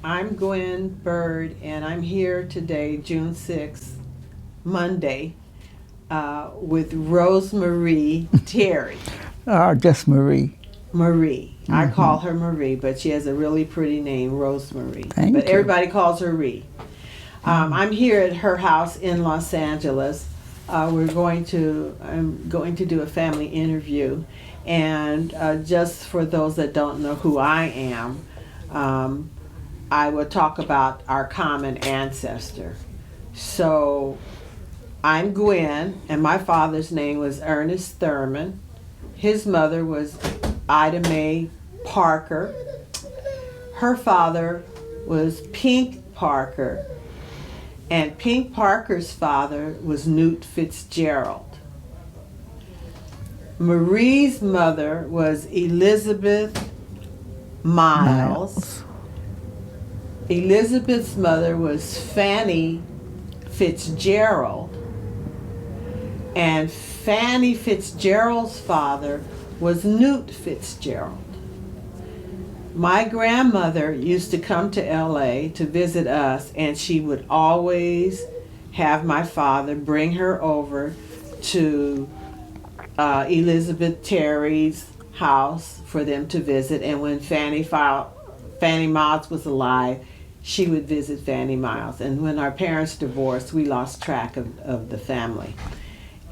I'm Gwen Byrd, and I'm here today, June 6th, Monday, with Rosemarie Terry. Just Marie. Marie. I call her Marie, but she has a really pretty name, Rosemarie. Thank but you. everybody calls her Ree. I'm here at her house in Los Angeles. I'm going to do a family interview, and just for those that don't know who I am, I will talk about our common ancestor. So I'm Gwen, and my father's name was Ernest Thurman. His mother was Ida Mae Parker. Her father was Pink Parker, and Pink Parker's father was Newt Fitzgerald. Marie's mother was Elizabeth Miles. Elizabeth's mother was Fanny Fitzgerald, and Fanny Fitzgerald's father was Newt Fitzgerald. My grandmother used to come to LA to visit us, and she would always have my father bring her over to Elizabeth Terry's house for them to visit. And when Fanny Miles was alive, she would visit Fanny Miles. And when our parents divorced, we lost track of the family.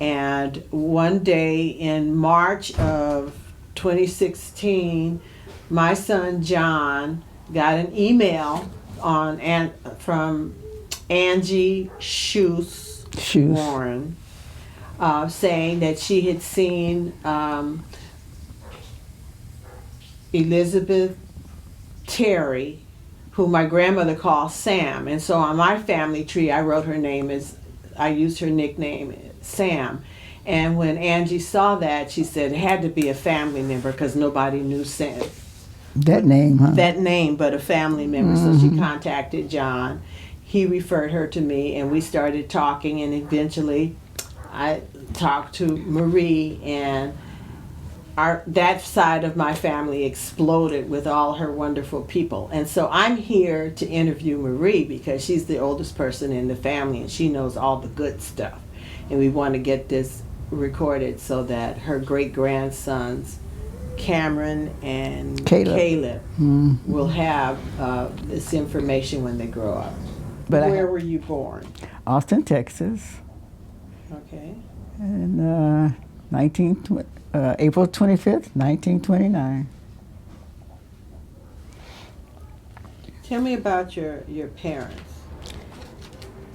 And one day in March of 2016, my son John got an email from Angie Schuss Warren saying that she had seen Elizabeth Terry, who my grandmother called Sam. And so on my family tree, I used her nickname Sam. And when Angie saw that, she said it had to be a family member because nobody knew Sam. That name, huh? That name, but a family member. So she contacted John. He referred her to me, and we started talking, and eventually I talked to Marie, and that side of my family exploded with all her wonderful people. And so I'm here to interview Marie because she's the oldest person in the family, and she knows all the good stuff. And we want to get this recorded so that her great-grandsons, Cameron and Caleb will have this information when they grow up. But Where were you born? Austin, Texas. Okay. And April 25th, 1929. Tell me about your parents.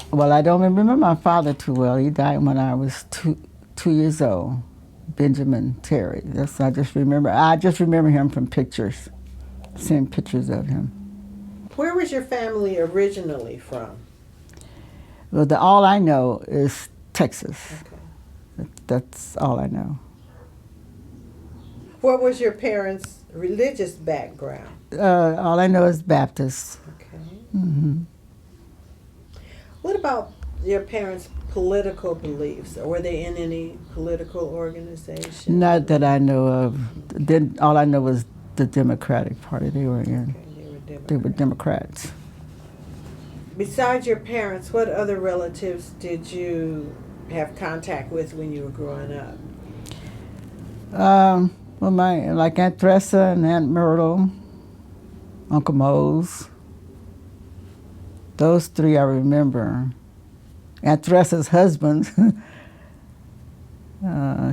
Well, I don't remember my father too well. He died when I was two years old. Benjamin Terry. I just remember him from pictures, seeing pictures of him. Where was your family originally from? Well, all I know is Texas. Okay. That's all I know. What was your parents' religious background? All I know is Baptist. Okay. What about your parents' political beliefs? Or were they in any political organization? Not that I know of. Then all I know was the Democratic Party they were in. Okay, They were Democrats. Besides your parents, what other relatives did you have contact with when you were growing up? Well, like Aunt Theresa and Aunt Myrtle, Uncle Mose. Those three I remember. Aunt Theresa's husband,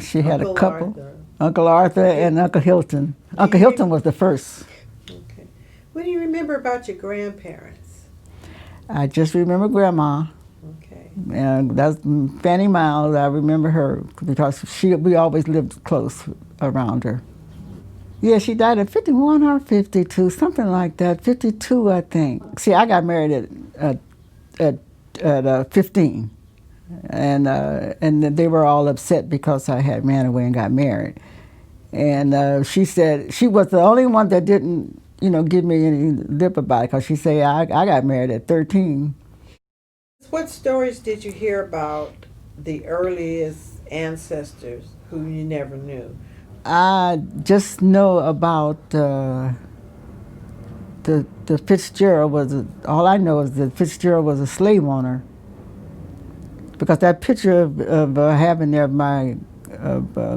she had a couple. Arthur. Uncle Arthur and Uncle Hilton. Uncle Hilton was the first. Okay. What do you remember about your grandparents? I just remember Grandma. Okay. And that's Fanny Miles. I remember her because we always lived close around her. Yeah, she died at 51 or 52, something like that. 52, I think. See, I got married at 15, and they were all upset because I had ran away and got married. And she said she was the only one that didn't, give me any lip about it because she said I got married at 13. What stories did you hear about the earliest ancestors who you never knew? I just know about the the Fitzgerald was, all I know is that Fitzgerald was a slave owner. Because that picture of having there of my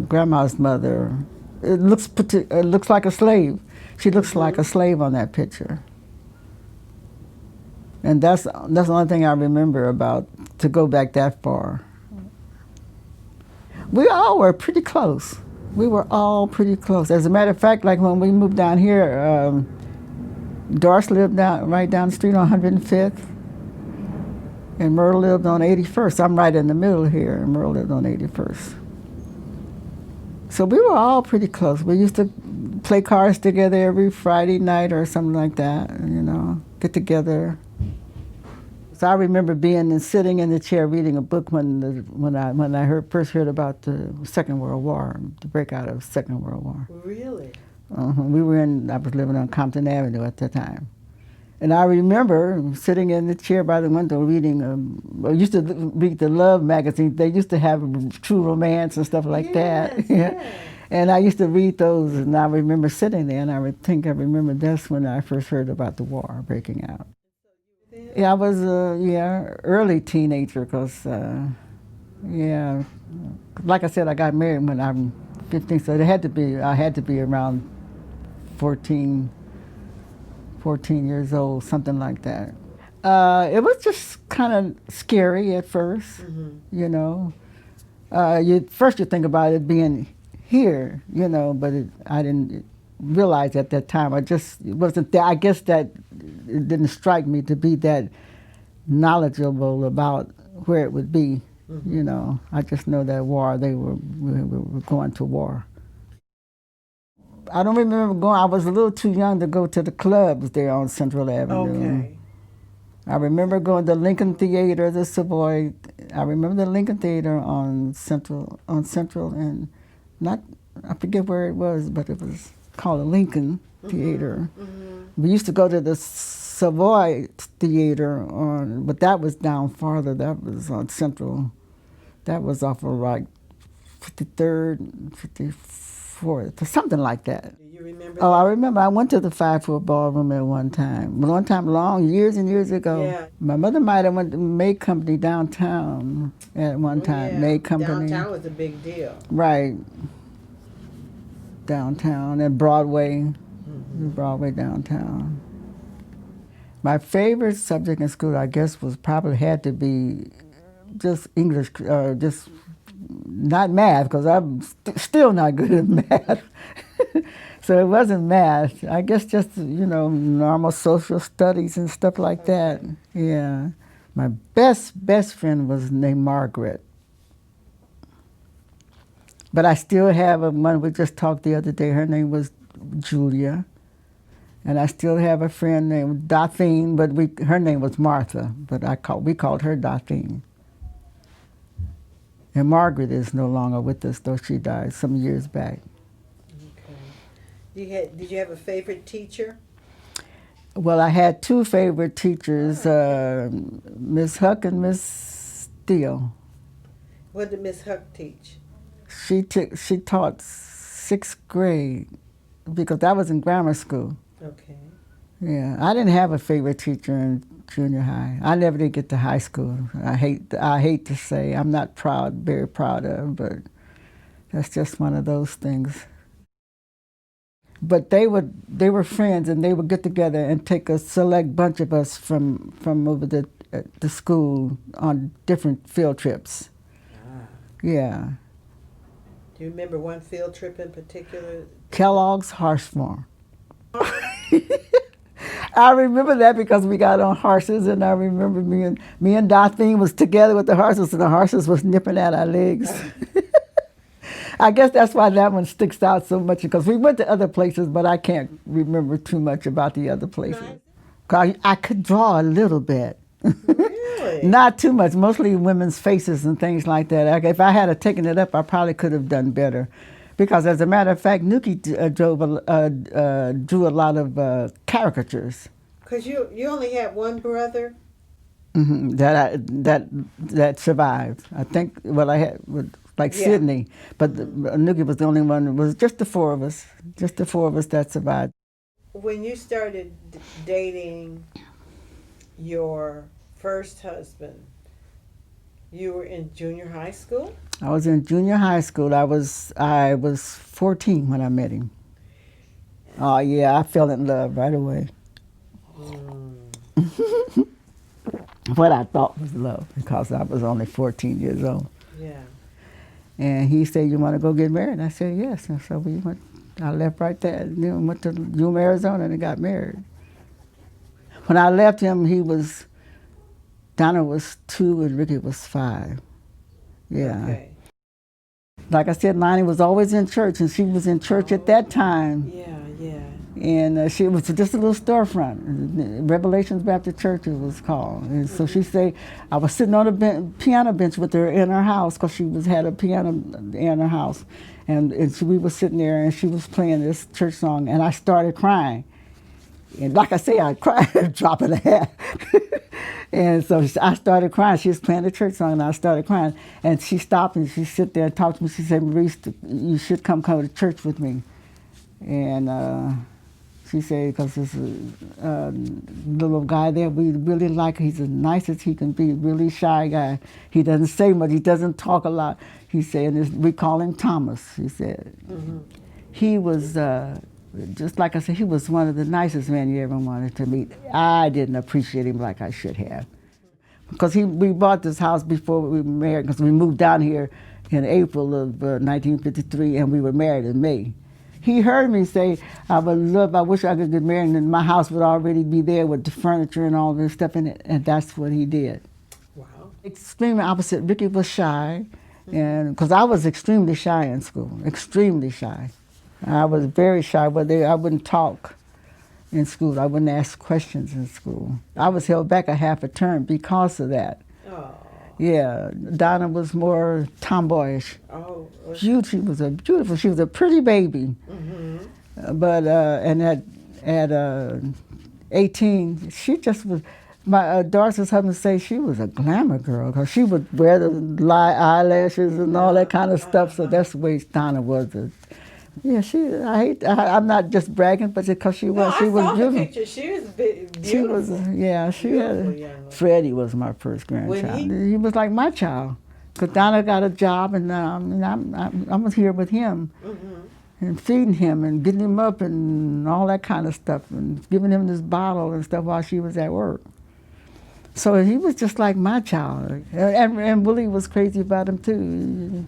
grandma's mother, it looks like a slave. She looks like a slave on that picture. And that's the only thing I remember about, to go back that far. We all were pretty close. We were all pretty close. As a matter of fact, like when we moved down here, Doris lived right down the street on 105th, and Merle lived on 81st. I'm right in the middle here, and Merle lived on 81st. So we were all pretty close. We used to play cards together every Friday night or something like that, you know, get together. So I remember sitting in the chair reading a book when I first heard about the Second World War, the breakout of the Second World War. Really? I was living on Compton Avenue at the time. And I remember sitting in the chair by the window reading, I used to read the Love magazine. They used to have True Romance and stuff like that. Yeah. And I used to read those, and I remember sitting there, and I remember that's when I first heard about the war breaking out. Yeah, I was early teenager, because like I said, I got married when I'm 15, so I had to be around 14 years old, something like that. It was just kind of scary at first, you know. First you think about it being here, you know, but I didn't realize at that time. It wasn't there. I guess that it didn't strike me to be that knowledgeable about where it would be, you know. I just know that we were going to war. I don't remember going. I was a little too young to go to the clubs there on Central Avenue. Okay. I remember going to Lincoln Theater, the Savoy. I remember the Lincoln Theater on Central, and I forget where it was, but it was called the Lincoln Theater. We used to go to the Savoy Theater but that was down farther. That was on Central. That was off of like 53rd, 54th, or something like that. Do you remember Oh, that? I remember. I went to the 5-4 ballroom at one time. Years and years ago. Yeah. My mother might have went to May Company downtown at one time. Yeah. May Company. Downtown was a big deal. Right. Downtown and Broadway. Broadway downtown. My favorite subject in school, I guess, had to be just English, just not math, because I'm still not good at math. So it wasn't math. I guess just, you know, normal social studies and stuff like that. Yeah. My best friend was named Margaret. But I still have one we just talked the other day. Her name was Julia. And I still have a friend named Dothine, but her name was Martha, but we called her Dothine. And Margaret is no longer with us, though she died some years back. Okay. Did you have a favorite teacher? Well, I had two favorite teachers, Miss Huck and Miss Steele. What did Miss Huck teach? She taught 6th grade, because I was in grammar school. Okay. Yeah, I didn't have a favorite teacher in junior high. I never did get to high school. I hate to say, I'm not very proud of, but that's just one of those things. But they were friends, and they would get together and take a select bunch of us from over the school on different field trips. Yeah. Do you remember one field trip in particular? Kellogg's Horse Farm. I remember that because we got on horses, and I remember me and Dothine was together with the horses, and the horses was nipping at our legs. I guess that's why that one sticks out so much, because we went to other places, but I can't remember too much about the other places. I could draw a little bit. Really? Not too much, mostly women's faces and things like that. If I had taken it up, I probably could have done better. Because as a matter of fact, Nuki drew a lot of caricatures. Because you only had one brother? That survived. I think, I had, Sydney, but Nuki was the only one. It was just the four of us that survived. when you started dating your first husband, you were in junior high school? I was in junior high school. I was 14 when I met him. Oh yeah, I fell in love right away. What I thought was love, because I was only 14 years old. Yeah. And he said, "You want to go get married?" I said, "Yes." And so we went. I left right there. Then went to Yuma, Arizona, and got married. When I left him, Donna was 2 and Ricky was 5. Yeah. Okay. Like I said, Lonnie was always in church, and she was in church at that time. Yeah, yeah. And she was just a little storefront. Revelations Baptist Church it was called. And so she said, I was sitting on a piano bench with her in her house, because she had a piano in her house. And we were sitting there, and she was playing this church song, and I started crying. And like I say, I cried, dropping a hat. And so I started crying. She was playing the church song, and I started crying. And she stopped, and she sit there and talked to me. She said, "Maurice, you should come to church with me." And she said, because this little guy there, we really like, he's as nice as he can be, really shy guy. He doesn't say much, he doesn't talk a lot. He said, we call him Thomas, he said. Mm-hmm. He was, just like I said, he was one of the nicest men you ever wanted to meet. I didn't appreciate him like I should have. Because we bought this house before we were married, because we moved down here in April of 1953, and we were married in May. He heard me say, I wish I could get married, and my house would already be there with the furniture and all this stuff in it, and that's what he did. Wow. Extremely opposite. Ricky was shy, and because I was extremely shy in school, extremely shy. I was very shy, but I wouldn't talk in school. I wouldn't ask questions in school. I was held back a half a term because of that. Oh. Yeah, Donna was more tomboyish. Oh. She was she was a pretty baby. Mm-hmm. But and at 18, she just was. My Doris's husband say she was a glamour girl, because she would wear the eyelashes and all that kind of stuff. So that's the way Donna was. Yeah, I'm not just bragging, but because she was beautiful. The picture. She was beautiful. She was, Freddie was my first grandchild. He was like my child, because Donna got a job, and I was here with him, and feeding him and getting him up and all that kind of stuff, and giving him this bottle and stuff while she was at work. So he was just like my child, and Willie was crazy about him too.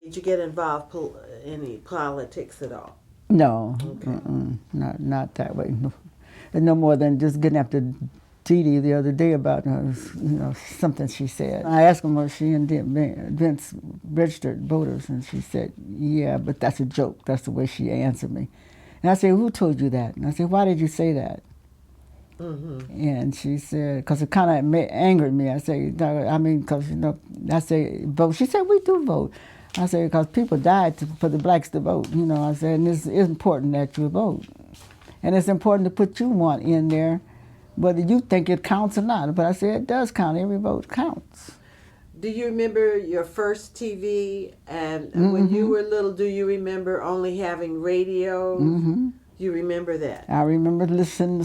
Did you get involved in any politics at all? No, okay. Not that way. No more than just getting after Dee Dee the other day about something she said. I asked him, was she and Vince registered voters, and she said, yeah, but that's a joke. That's the way she answered me. And I said, who told you that? And I said, why did you say that? Mm-hmm. And she said, because it kind of angered me. I said, because I say vote. She said, we do vote. I said, because people died for the blacks to vote. I said, and it's important that you vote. And it's important to put you one in there, whether you think it counts or not. But I said, it does count. Every vote counts. Do you remember your first TV? And when you were little, do you remember only having radio? Mm-hmm. You remember that? I remember sitting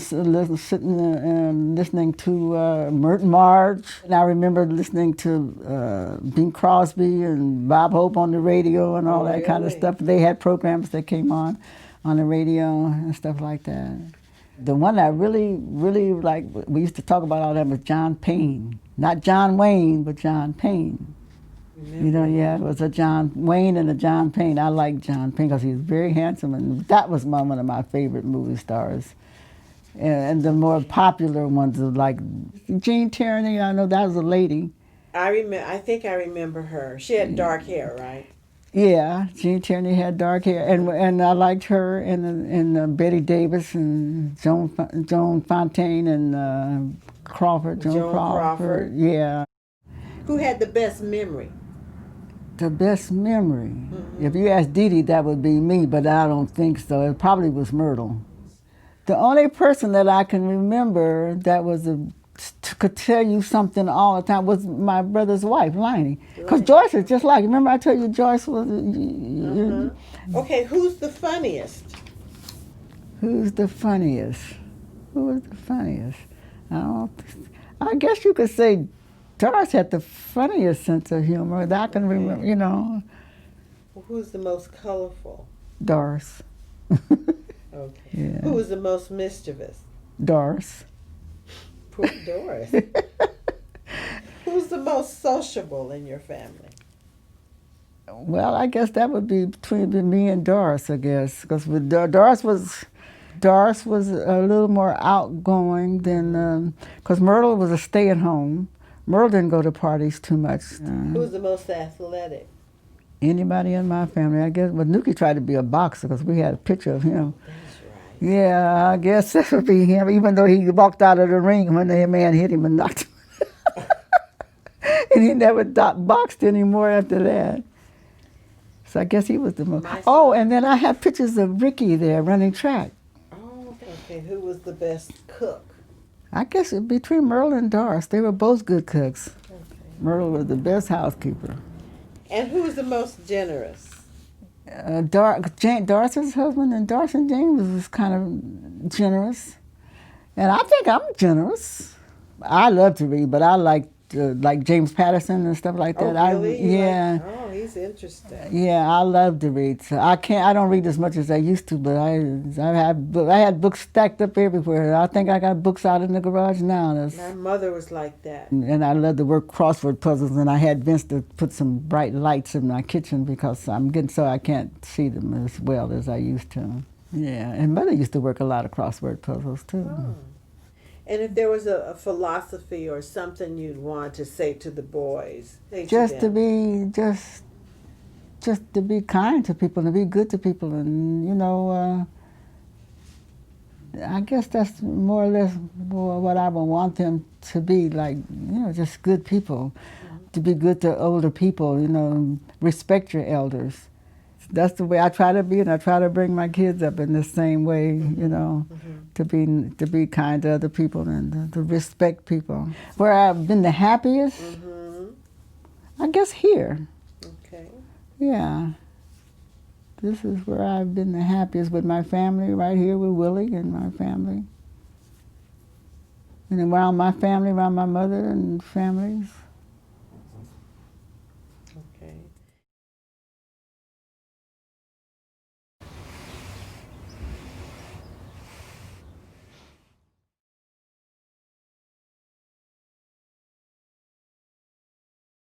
and listening to Merton Marge. And I remember listening to Bing Crosby and Bob Hope on the radio and all that kind of stuff. They had programs that came on the radio and stuff like that. The one I really, really like, we used to talk about all that, was John Payne. Not John Wayne, but John Payne. It was a John Wayne and a John Payne. I liked John Payne because he was very handsome, and that was one of my favorite movie stars. And the more popular ones are like Jean Tierney. I know that was a lady. I think I remember her. She had dark hair, right? Yeah, Jean Tierney had dark hair, and I liked her, and Betty Davis and Joan Fontaine and Joan Crawford. Yeah. Who had the best memory? The best memory? Mm-hmm. If you ask Dee Dee, that would be me, but I don't think so. It probably was Myrtle. The only person that I can remember that could tell you something all the time was my brother's wife, Liney. Because Joyce is just like, remember I told you Joyce was... Okay, who's the funniest? Who's the funniest? Who was the funniest? I don't. I guess you could say Doris had the funniest sense of humor that I can remember. You know, Well, who's the most colorful? Doris. Okay. Yeah. Who was the most mischievous? Doris. Poor Doris. Who's the most sociable in your family? Well, I guess that would be between me and Doris, I guess, because Doris was a little more outgoing than, because Myrtle was a stay-at-home. Myrtle didn't go to parties too much. Who's the most athletic? Anybody in my family, I guess. But Nuki tried to be a boxer because we had a picture of him. That's right. Yeah, I guess that would be him, even though he walked out of the ring when the man hit him and knocked him. And he never boxed anymore after that. So I guess he was the most. Oh, and then I have pictures of Ricky there running track. Oh, okay. Who was the best cook? I guess between Myrtle and Doris, they were both good cooks. Okay. Myrtle was the best housekeeper. And who was the most generous? Doris's husband and Doris and James was kind of generous. And I think I'm generous. I love to read, but I like James Patterson and stuff like that. Oh, really? Yeah. Oh, he's interesting. Yeah, I love to read. So I don't read as much as I used to, but I had books stacked up everywhere. I think I got books out in the garage now. My mother was like that. And I love to work crossword puzzles, and I had Vince to put some bright lights in my kitchen because I'm getting so I can't see them as well as I used to. Yeah, and Mother used to work a lot of crossword puzzles too. Oh. And if there was a philosophy or something you'd want to say to the boys, just to be kind to people and to be good to people, and you know, I guess that's more or less what I would want them to be, like, you know, just good people. Mm-hmm. To be good to older people, you know, respect your elders. That's the way I try to be, and I try to bring my kids up in the same way, you know, to be kind to other people and to respect people. Where I've been the happiest, I guess here. Okay. Yeah. This is where I've been the happiest with my family, right here with Willie and my family. And around my family, around my mother and families.